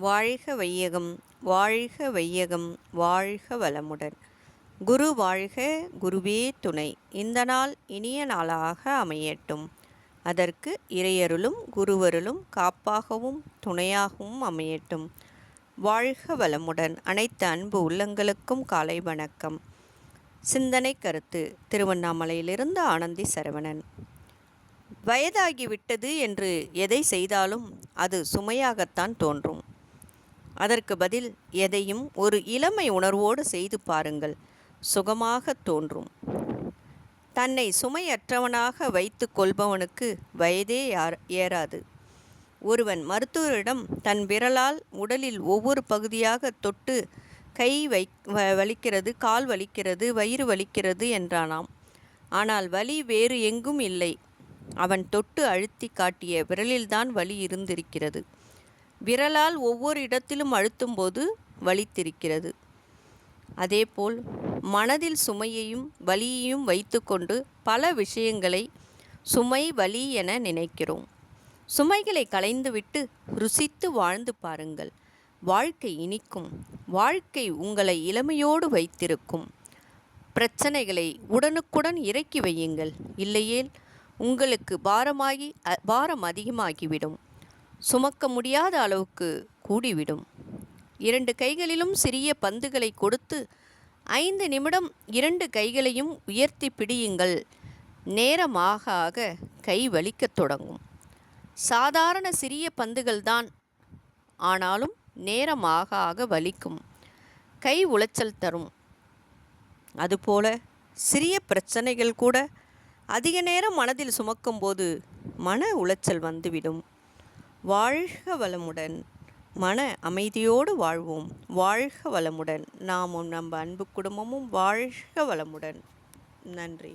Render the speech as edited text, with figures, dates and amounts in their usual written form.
வாழ்க வையகம் வாழ்க வையகம் வாழ்க வளமுடன். குரு வாழ்க குருவே துணை. இந்த நாள் இனிய நாளாக அமையட்டும். அதற்கு இறையருளும் குருவருளும் காப்பாகவும் துணையாகவும் அமையட்டும். வாழ்க வளமுடன். அனைத்து அன்பு உள்ளங்களுக்கும் காலை வணக்கம். சிந்தனை கருத்து திருவண்ணாமலையிலிருந்து ஆனந்தி சரவணன். வயதாகிவிட்டது என்று எதை செய்தாலும் அது சுமையாகத்தான் தோன்றும். அதற்கு பதில் எதையும் ஒரு இளமை உணர்வோடு செய்து பாருங்கள், சுகமாக தோன்றும். தன்னை சுமையற்றவனாக வைத்து கொள்பவனுக்கு வயதே ஏறாது. ஒருவன் மருத்துவரிடம் தன் விரலால் உடலில் ஒவ்வொரு பகுதியாக தொட்டு கை வலிக்கிறது, கால் வலிக்கிறது, வயிறு வலிக்கிறது என்றானாம். ஆனால் வலி வேறு எங்கும் இல்லை. அவன் தொட்டு அழுத்தி காட்டிய விரலில்தான் வலி இருந்திருக்கிறது. விரலால் ஒவ்வொரு இடத்திலும் அழுத்தும்போது வலித்திருக்கிறது. அதேபோல் மனதில் சுமையையும் வலியையும் வைத்துக்கொண்டு பல விஷயங்களை சுமை வலி என நினைக்கிறோம். சுமைகளை களைந்துவிட்டு ருசித்து வாழ்ந்து பாருங்கள். வாழ்க்கை இனிக்கும். வாழ்க்கை உங்களை இளமையோடு வைத்திருக்கும். பிரச்சனைகளை உடனுக்குடன் இறக்கி வையுங்கள். இல்லையேல் உங்களுக்கு பாரம் அதிகமாகிவிடும். சுமக்க முடியாத அளவுக்கு கூடிவிடும். 2 கைகளிலும் சிறிய பந்துகளை கொடுத்து 5 நிமிடம் 2 கைகளையும் உயர்த்தி பிடியுங்கள். நேரமாக ஆக கை வலிக்கத் தொடங்கும். சாதாரண சிறிய பந்துகள்தான், ஆனாலும் நேரமாக ஆக வலிக்கும். கை உளைச்சல் தரும். அதுபோல சிறிய பிரச்சனைகள் கூட அதிக நேரம் மனதில் சுமக்கும்போது மன உளைச்சல் வந்துவிடும். வாழ்க வளமுடன். மன அமைதியோடு வாழ்வோம். வாழ்க வளமுடன். நாமும் நம் அன்பு குடும்பமும் வாழ்க வளமுடன். நன்றி.